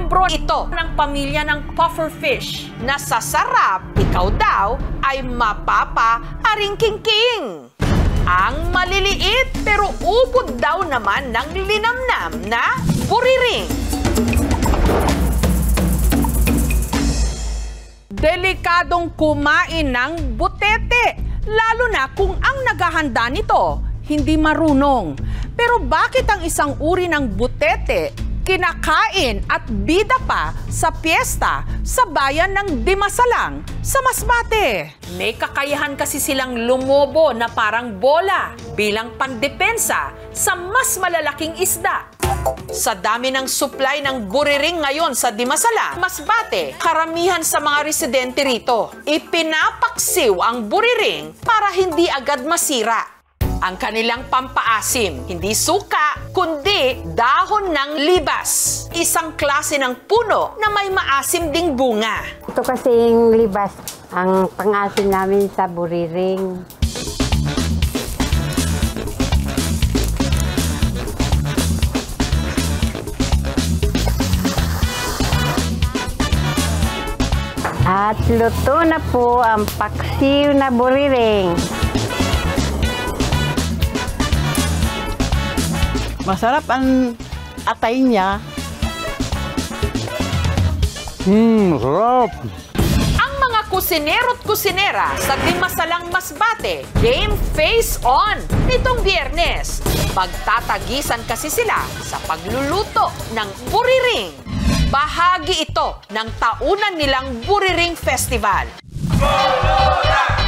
Miyembro ito ng pamilya ng pufferfish na sa sarap, ikaw daw ay mapapa-aringkingking. Ang maliliit pero ubod daw naman ng linamnam na buriring. Delikadong kumain ng butete, lalo na kung ang naghahanda nito hindi marunong. Pero bakit ang isang uri ng butete kinakain at bida pa sa piyesta sa bayan ng Dimasalang sa Masbate? May kakayahan kasi silang lumobo na parang bola bilang pandepensa sa mas malalaking isda. Sa dami ng supply ng buriring ngayon sa Dimasalang, Masbate, karamihan sa mga residente rito, ipinapaksiw ang buriring para hindi agad masira. Ang kanilang pampaasim, hindi suka, kundi dahon ng libas. Isang klase ng puno na may maasim ding bunga. Ito kasing libas, ang pangasim namin sa buriring. At luto na po ang paksiw na buriring. Masarap ang atay niya. Sarap! Ang mga kusinero't kusinera sa Dimasalang Masbate, game face on nitong Biyernes. Magtatagisan kasi sila sa pagluluto ng buriring. Bahagi ito ng taunan nilang Buriring Festival.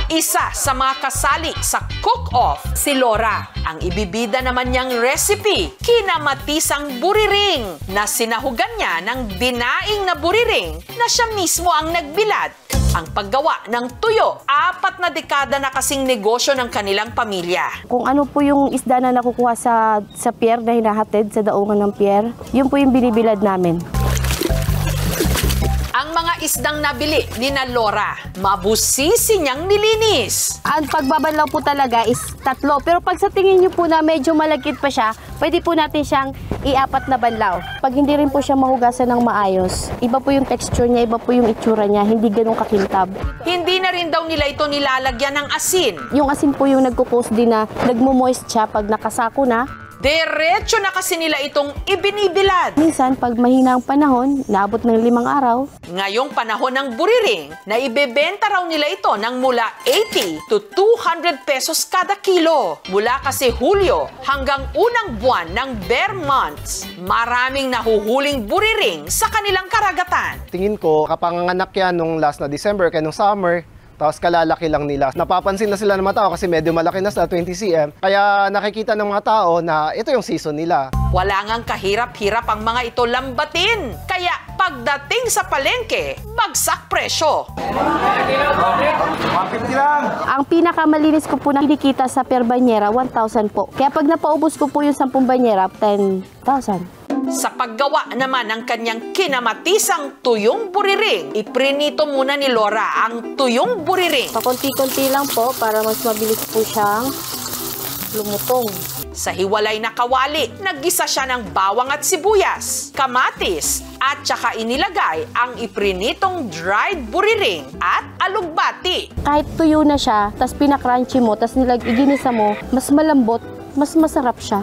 Isa sa mga kasali sa cook-off, si Laura. Ang ibibida naman niyang recipe, kinamatisang buriring, na sinahugan niya ng dinaing na buriring na siya mismo ang nagbilad. Ang paggawa ng tuyo, 4 na dekada na kasing negosyo ng kanilang pamilya. Kung ano po yung isda na nakukuha sa pier na hinahatid sa daungan ng pier, yun po yung binibilad namin. Ang mga isdang nabili ni na Laura, mabusisi niyang nilinis. Ang pagbabanlaw po talaga is 3. Pero pag sa tingin nyo po na medyo malagkit pa siya, pwede po natin siyang i-4 na banlaw. Pag hindi rin po siya mahugasan ng maayos, iba po yung texture niya, iba po yung itsura niya, hindi ganun kakintab. Hindi na rin daw nila ito nilalagyan ng asin. Yung asin po yung nagkukos din na nagmo-moist siya pag nakasako na. Diretso na kasi nila itong ibinibilad. Minsan, pag mahina ang panahon, naabot ng 5 araw. Ngayong panahon ng buriring, na ibebenta raw nila ito ng mula 80 to 200 pesos kada kilo. Mula kasi Hulyo hanggang unang buwan ng bear months, maraming nahuhuling buriring sa kanilang karagatan. Tingin ko, kapanganak yan nung last na December, kaya nung summer, tapos kalalaki lang nila. Napapansin na sila ng mga tao kasi medyo malaki na sa 20 cm. Kaya nakikita ng mga tao na ito yung season nila. Wala ngang kahirap-hirap ang mga ito lambatin. Kaya pagdating sa palengke, bagsak presyo. Ang pinakamalinis ko po na kinikita sa per banyera, 1,000 po. Kaya pag napaubos ko po yung 10 banyera, 10,000. Sa paggawa naman ng kanyang kinamatisang tuyong buriring, iprinito muna ni Laura ang tuyong buriring. Pakunti-kunti lang po para mas mabilis po siyang lumutong. Sa hiwalay na kawali, naggisa siya ng bawang at sibuyas, kamatis, at saka inilagay ang iprinitong dried buriring at alugbati. Kahit tuyo na siya, tas pinakrunchy mo, tas iginisa mo, mas malambot, mas masarap siya.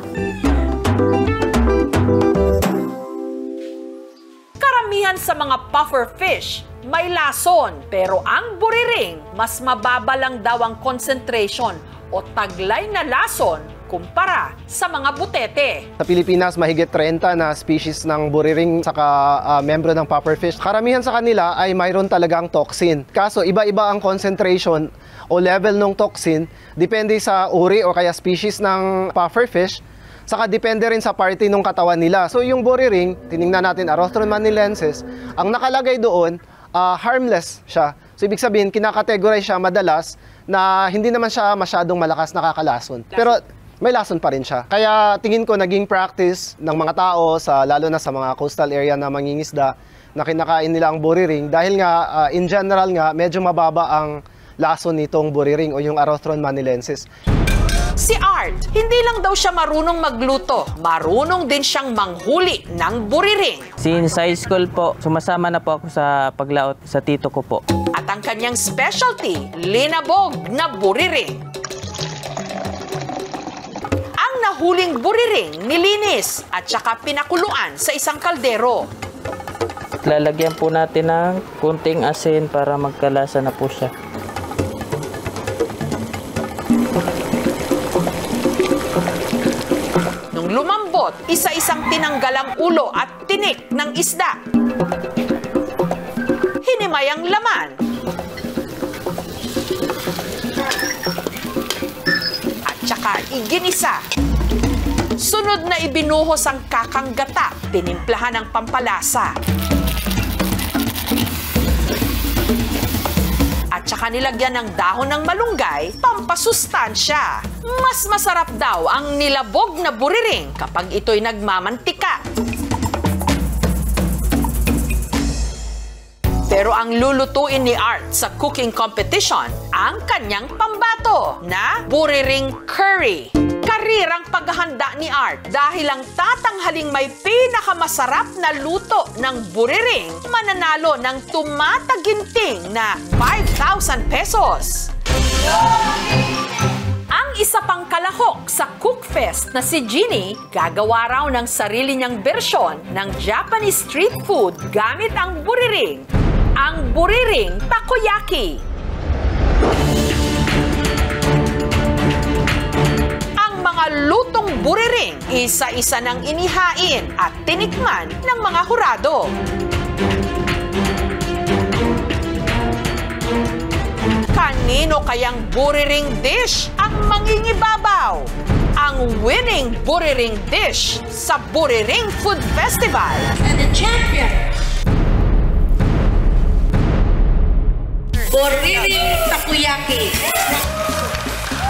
Karamihan sa mga puffer fish may lason, pero ang buriring mas mababa lang daw ang concentration o taglay na lason kumpara sa mga butete. Sa Pilipinas, mahigit 30 na species ng buriring saka membro ng pufferfish. Karamihan sa kanila ay mayroon talagang toxin. Kaso iba-iba ang concentration o level ng toxin depende sa uri o kaya species ng pufferfish. Saka depende rin sa party ng katawan nila. So yung buriring, tiningnan natin, Arostron manilensis, ang nakalagay doon, harmless siya. So ibig sabihin, kinakategorize siya madalas na hindi naman siya masyadong malakas nakakalason. Pero may lason pa rin siya. Kaya tingin ko naging practice ng mga tao, lalo na sa mga coastal area na mangingisda, na kinakain nila ang buriring. Dahil nga, in general nga, medyo mababa ang lason nitong buriring o yung Arostron manilensis. Si Art, hindi lang daw siya marunong magluto, marunong din siyang manghuli ng buriring. Since high school po, sumasama na po ako sa paglaot sa tito ko po. At ang kanyang specialty, linabog na buriring. Ang nahuling buriring nilinis at saka pinakuluan sa isang kaldero. Lalagyan po natin ng kunting asin para magkalasa na po siya. Nung lumambot, isa-isang tinanggal ang ulo at tinik ng isda. Hinimay ang laman. At saka iginisa. Sunod na ibinuhos ang kakang gata, tinimplahan ng pampalasa. At saka nilagyan ng dahon ng malunggay, pampasustansya. Mas masarap daw ang nilabog na buriring kapag ito'y nagmamantika. Pero ang lulutuin ni Art sa cooking competition, ang kanyang pambato na buriring curry. Karirang paghahanda ni Art dahil ang tatanghaling may pinakamasarap na luto ng buriring mananalo ng tumataginting na 5,000 pesos. Ang isa pang kalahok sa Cookfest na si Jeannie, gagawa raw ng sarili niyang bersyon ng Japanese street food gamit ang buriring. Ang buriring takoyaki. Mga lutong buriring, isa-isa nang inihain at tinikman ng mga hurado. Kanino kayang buriring dish ang mangingibabaw? Ang winning buriring dish sa Buriring Food Festival. And the champion, Buriring Takoyaki.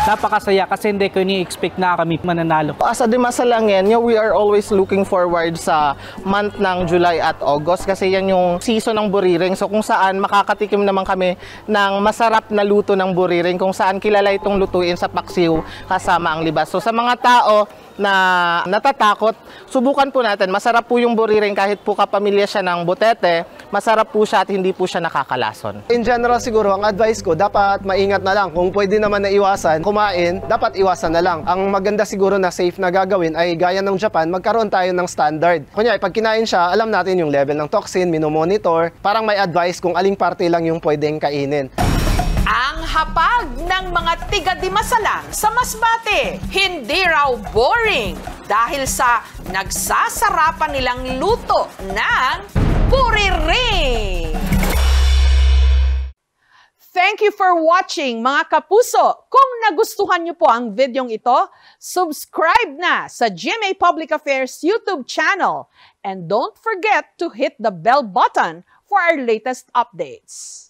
Napakasaya kasi hindi ko ini-expect na kami mananalo. As a Dimasalangen, we are always looking forward sa month ng July at August kasi yan yung season ng buriring. So kung saan makakatikim naman kami ng masarap na luto ng buriring, kung saan kilala itong lutuin sa paksiw kasama ang libas. So sa mga tao na natatakot, subukan po natin. Masarap po yung buriring kahit po kapamilya siya ng butete, masarap po siya at hindi po siya nakakalason. In general siguro, ang advice ko, dapat maingat na lang. Kung pwede naman na iwasan, kumain, dapat iwasan na lang. Ang maganda siguro na safe na gagawin ay gaya ng Japan, magkaroon tayo ng standard. Kunyari, pag kinain siya, alam natin yung level ng toxin, minomonitor, parang may advice kung aling parte lang yung pwedeng kainin. Ang hapag ng mga tiga-Dimasalang sa Masbate, hindi raw boring dahil sa nagsasarapan nilang luto ng buriring. Thank you for watching, mga kapuso. Kung nagustuhan niyo po ang videong ito, subscribe na sa GMA Public Affairs YouTube channel. And don't forget to hit the bell button for our latest updates.